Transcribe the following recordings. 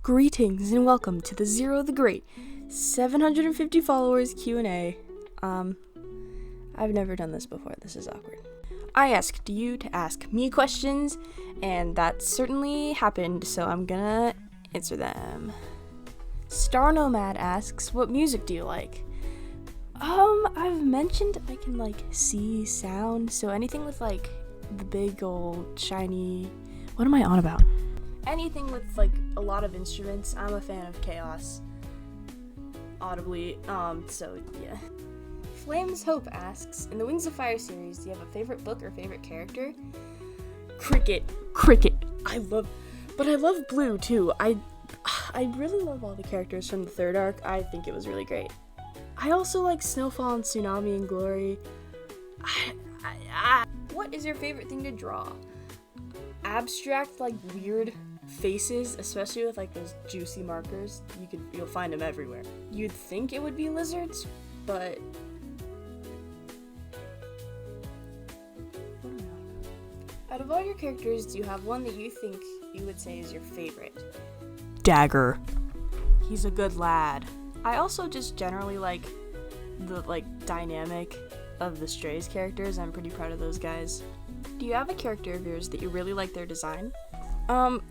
Greetings and welcome to the Zero the Great 750 followers Q&A. I've never done this before. This is awkward. I asked you to ask me questions, and that certainly happened, so I'm gonna answer them. Star Nomad asks, what music do you like? I've mentioned I can see sound, so anything with the big old shiny, what am I on about? Anything with a lot of instruments. I'm a fan of chaos. Audibly, so yeah. Flames Hope asks, in the Wings of Fire series, do you have a favorite book or favorite character? Cricket. I love Blue too. I really love all the characters from the third arc. I think it was really great. I also like Snowfall and Tsunami and Glory. What is your favorite thing to draw? Abstract, weird faces, especially with those juicy markers. You'll find them everywhere. You'd think it would be lizards, but out of all your characters, do you have one that you think you would say is your favorite? Dagger. He's a good lad. I also just generally like the dynamic of the Strays characters. I'm pretty proud of those guys. Do you have a character of yours that you really like their design?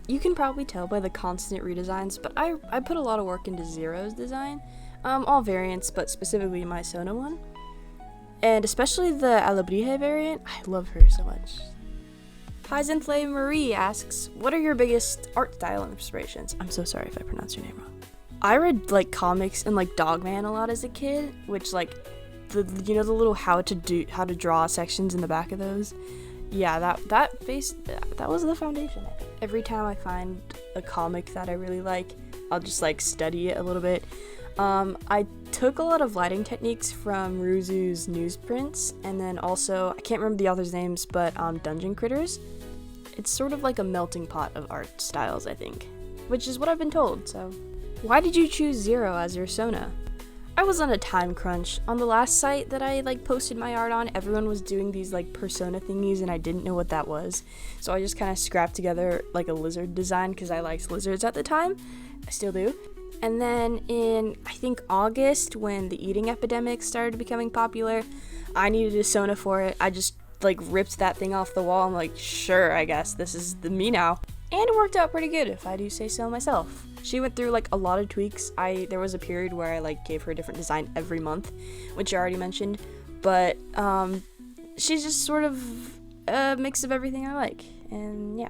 You can probably tell by the constant redesigns, but I put a lot of work into Zero's design. All variants, but specifically my Sona one. And especially the Alebrije variant. I love her so much. Hyzenthle Marie asks, what are your biggest art style inspirations? I'm so sorry if I pronounce your name wrong. I read comics and Dogman a lot as a kid, which the little how to draw sections in the back of those. Yeah, that was the foundation. Every time I find a comic that I really like, I'll just study it a little bit. I took a lot of lighting techniques from Ruzu's newsprints, and then also, I can't remember the author's names, but Dungeon Critters. It's sort of like a melting pot of art styles, I think, which is what I've been told, so. Why did you choose Zero as your Sona? I was on a time crunch. On the last site that I posted my art on, everyone was doing these persona thingies and I didn't know what that was. So I just kind of scrapped together a lizard design because I liked lizards at the time. I still do. And then in, I think, August, when the eating epidemic started becoming popular, I needed a Sona for it. I just ripped that thing off the wall. I'm like, sure, I guess this is me now. And it worked out pretty good, if I do say so myself. She went through a lot of tweaks. There was a period where I gave her a different design every month, which I already mentioned, but she's just sort of a mix of everything I like, and yeah.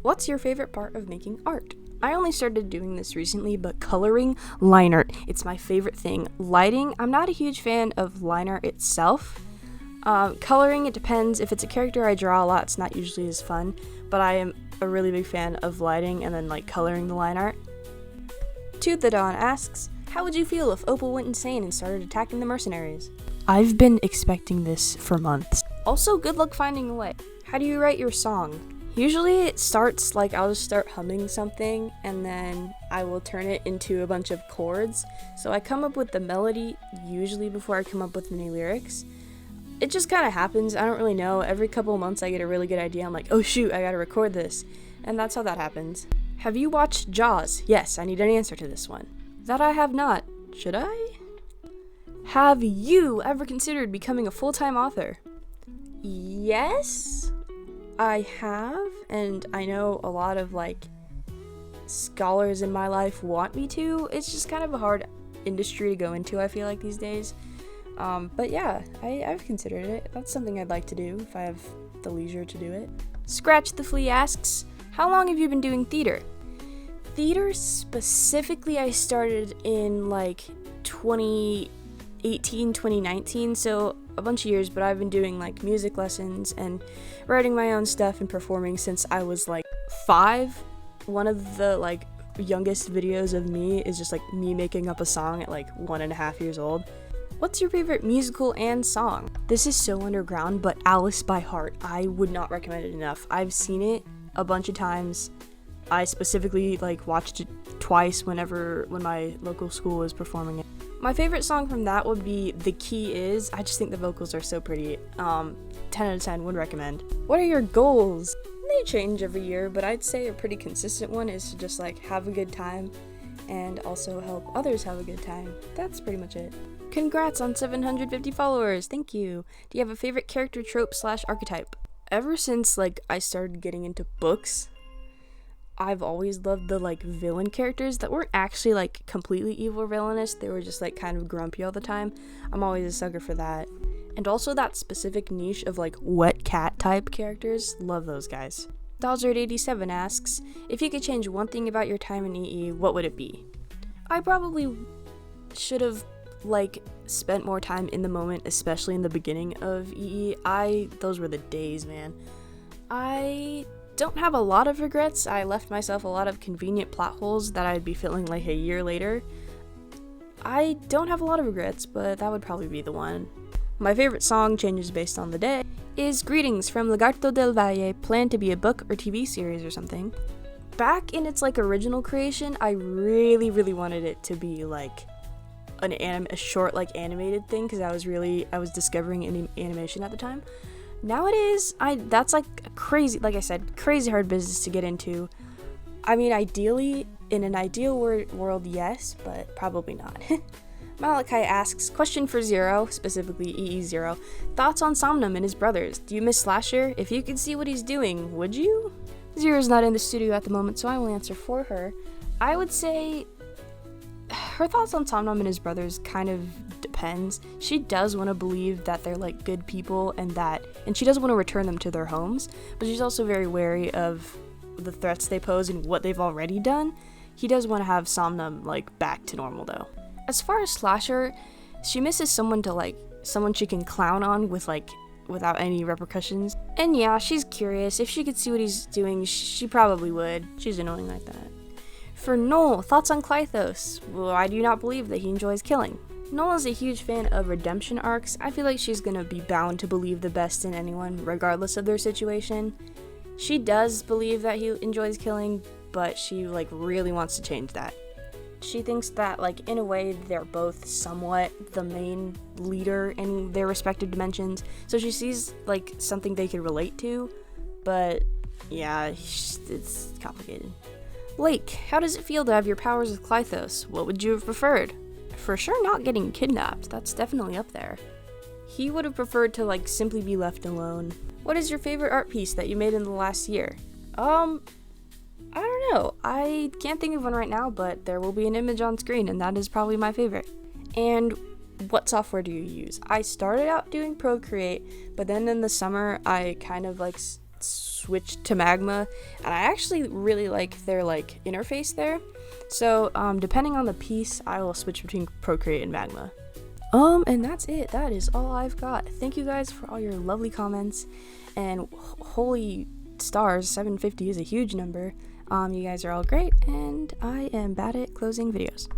What's your favorite part of making art? I only started doing this recently, but coloring line art, it's my favorite thing. Lighting, I'm not a huge fan of line art itself. Coloring, it depends. If it's a character I draw a lot, it's not usually as fun, but I am a really big fan of lighting and then coloring the line art. To the Dawn asks, how would you feel if Opal went insane and started attacking the mercenaries? I've been expecting this for months. Also, good luck finding a way. How do you write your song? Usually it starts I'll just start humming something and then I will turn it into a bunch of chords. So I come up with the melody usually before I come up with any lyrics. It just kind of happens. I don't really know. Every couple of months I get a really good idea. I'm like, oh shoot, I gotta record this. And that's how that happens. Have you watched Jaws? Yes, I need an answer to this one. That I have not. Should I? Have you ever considered becoming a full-time author? Yes, I have. And I know a lot of scholars in my life want me to. It's just kind of a hard industry to go into, I feel these days. But yeah, I've considered it. That's something I'd like to do if I have the leisure to do it. Scratch the Flea asks, how long have you been doing theater? Theater specifically, I started in 2018, 2019, so a bunch of years, but I've been doing music lessons and writing my own stuff and performing since I was 5. One of the youngest videos of me is just me making up a song at 1.5 years old. What's your favorite musical and song? This is so underground, but Alice by Heart, I would not recommend it enough. I've seen it a bunch of times. I specifically watched it twice when my local school was performing it. My favorite song from that would be The Key Is. I just think the vocals are so pretty. 10 out of 10 would recommend. What are your goals? they change every year, but I'd say a pretty consistent one is to just like have a good time and also help others have a good time. That's pretty much it. Congrats on 750 followers, thank you. Do you have a favorite character trope / archetype? Ever since like I started getting into books, I've always loved the like villain characters that weren't actually like completely evil or villainous. They were just like kind of grumpy all the time. I'm always a sucker for that. And also that specific niche of like wet cat type characters. Love those guys. Dozard87 asks, if you could change one thing about your time in EE, what would it be? I probably should have like spent more time in the moment, especially in the beginning of EE. Those were the days, man. I don't have a lot of regrets. I left myself a lot of convenient plot holes that I'd be filling like a year later. I don't have a lot of regrets, but that would probably be the one. My favorite song changes based on the day is Greetings from Lagarto del Valle, planned to be a book or TV series or something. Back in its like original creation, I really wanted it to be like a short like animated thing, because I was discovering animation at the time. Nowadays, that's like crazy, like I said, crazy hard business to get into. I mean, ideally, in an ideal world, yes, but probably not. Malachi asks, question for Zero, specifically EE0, thoughts on Somnum and his brothers? Do you miss Slasher? If you could see what he's doing, would you? Zero's not in the studio at the moment, so I will answer for her. I would say her thoughts on Somnum and his brothers kind of depends. She does want to believe that they're like good people and she does want to return them to their homes, but she's also very wary of the threats they pose and what they've already done. He does want to have Somnum like back to normal though. As far as Slasher, she misses someone she can clown on without any repercussions. And yeah, she's curious. If she could see what he's doing, she probably would. She's annoying like that. For Noel, thoughts on Clythos? Well, I do not believe that he enjoys killing. Noel is a huge fan of redemption arcs. I feel like she's gonna be bound to believe the best in anyone, regardless of their situation. She does believe that he enjoys killing, but she like really wants to change that. She thinks that like in a way they're both somewhat the main leader in their respective dimensions, so she sees like something they could relate to, but yeah, it's complicated. Lake, how does it feel to have your powers with Clythos? What would you have preferred? For sure not getting kidnapped, that's definitely up there. He would have preferred to like simply be left alone. What is your favorite art piece that you made in the last year? I don't know. I can't think of one right now, but there will be an image on screen, and that is probably my favorite. And what software do you use? I started out doing Procreate, but then in the summer, I kind of like switched to Magma, and I actually really like their like interface there. So depending on the piece, I will switch between Procreate and Magma. And that's it. That is all I've got. Thank you guys for all your lovely comments, and holy stars, 750 is a huge number. You guys are all great, and I am bad at closing videos.